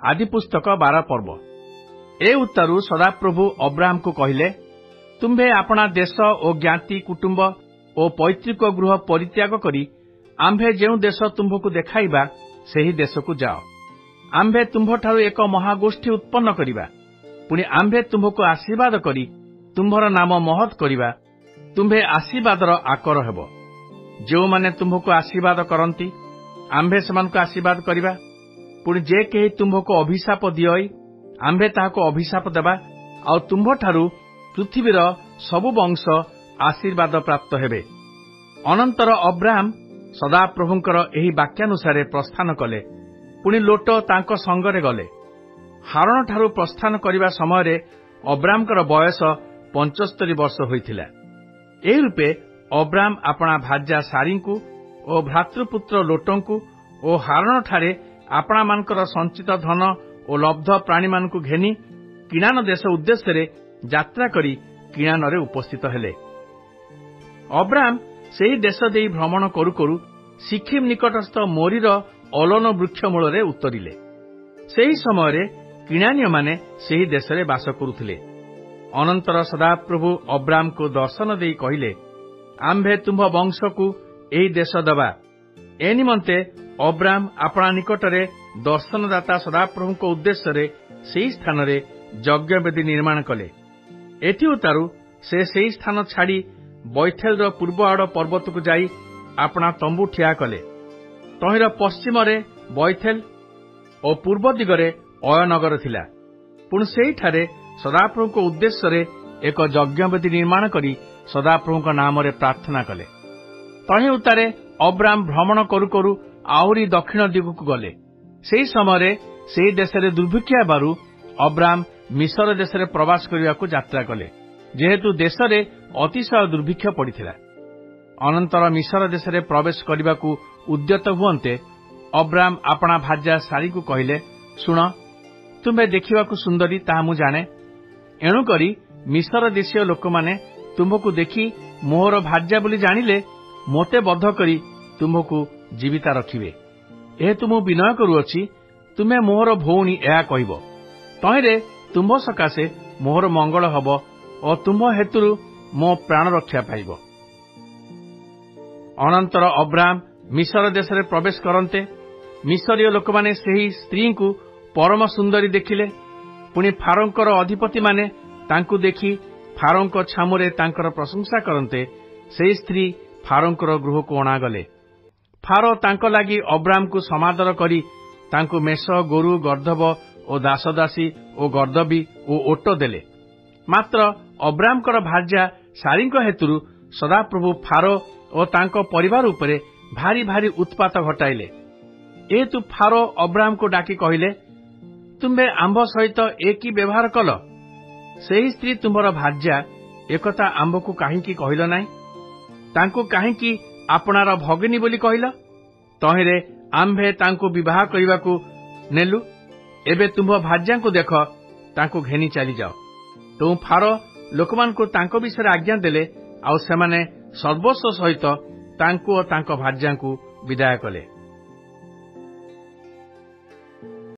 आदि पुस्तक 12 पर्व। ए उत्तरु सदाप्रभु अब्राहम को कहिले, तुम्भे अपना देश और ज्ञाति कुटुंब और पैतृक गृह परित्याग करी आम्भे जेउ देश तुम्भको देखाइबा सेही देश को जाओ। आम्भे तुम्भठारु एक महागोष्ठी उत्पन्न करिबा, पुणी आम्भे तुम्भको आशीर्वाद करी तुम्भर नाम महत करिबा। तुम्भे आशीर्वादर आकर हेबो। जो माने तुम्भको आशीर्वाद करंती आम्भे सेमानको आशीर्वाद करिबा। पुणी जे केही तुम्भको अभिशाप दियई आम्भे ताहाको अभिशाप देबा। आ तुम्भठारु पृथ्वीर सबु वंश आशीर्वाद प्राप्त हेबे। अनंतर अब्राहम सदाप्रभुंकर एही वाक्यानुसारे प्रस्थान कले। पुणी लोट तांको संगरे गले। हारण ठारू प्रस्थान करिबा समय अब्राहमकर बयस 75 वर्ष होइथिला। एही रूपे अब्राहम अपना भाजा सारींकु और भ्रातृपुत्र लोटंकु और हारण ठारे आपणा मानकर संचित धन और लब्ध प्राणी मानकु घेनी किनान देश उद्देश्य यात्रा करी किनानरे उपस्थित हेले। अब्राहम सेही देश देई भ्रमण करू करू सिक्किम निकटस्थ मोरीर अलोन वृक्ष मूल उतरिले। सेही समय किणानीय माने सेही देशरे बास करुथिले। अनंतर सदाप्रभु अब्राहम को दर्शन देई कहिले, आम्भे तुम्भ वंश को एही देश दबा। ए निमंते अब्राहम अपना निकटरे दर्शनदाता सदाप्रभु को उद्देश्य सेही स्थान रे यज्ञ वेदी निर्माण कले। एथि उतारू से सेही स्थान छाड़ी बैथेल पूर्व आड़ पर्वत को जाई अपना तंबू ठिया कले। तहिर पश्चिम रे बैथेल और पूर्व दिगरे अयनगर थिला। पुण सेही ठारे सदाप्रभु को उद्देश्य एक यज्ञ वेदी निर्माण करी सदाप्रभु नाम रे प्रार्थना कले। तहि उतारे अब्राहम भ्रमण करू करू आहुरी दक्षिण दिगक गले। सेही समय सेही देश दुर्भिक्ष बारू अब्राहम मिसर देश प्रवास करने को यात्रा कले, जेहेतु देश में अतिशय दुर्भिक्ष पड़िथिला। अनंतर मिसर देश प्रवेश करने को उद्यत हुए अब्राहम अपना भाजा सारी को कहले, शुण, तुम्हें देखा सुंदरी ताहा मु जाने। एणुकरी मिसर देशीय लोक माने तुम्भको देखी मोहर भाजा बोली जानिले मोते बद्ध करी तुम्भको जीविता रखिबे। एहेतु मु विनय करुअछि, तुम्हें मोहर भौणी एहा कहब। तहिरे तुम्भ सकाशे मोहर मंगल हब और तुम्भ हेतुरु मो प्राण रक्षा पाइब। अनंतर अब्राहम मिसर देश रे प्रवेश करते मिसरीय लोक माने सेही स्त्री को परम सुंदरी देखिले। पुणी फारोंकर अधिपति माने तांकु देखी फारोंक छामुरे तांकर प्रशंसा करते सेही स्त्री फारोंकर गृह को अणागले। फारो तांको लागी अब्राहम को समादर करी तांकु मेष, गोरु, गर्दभ और दासदासी और गर्दबी और ओट देले। मात्र अब्राहमकर भार्या सारींक हेतुरु सदाप्रभु फारो और तांको परिवार उपरे भारी भारी उत्पात घटाइले। एतु फारो अब्राहम को डाकी कहिले, तुम्बे आंब सहित एक व्यवहार कल। सेही स्त्री तुम्हार भार्या एकता आंब को काहींकी कहिल नाही, तांको काहींकी आपणार भगिनी बोली कहिल। तहिरे आम्भे तांको विवाह करिबाकू नेलु। एबे तुम्भ भार्या को देख, तांको घेनी चली जाओ। तो फारो लोकमान को तांको विषय आज्ञा देले, आउ सेमाने सर्वस्व सहित तांको और तांको भार्या को विदाय कले।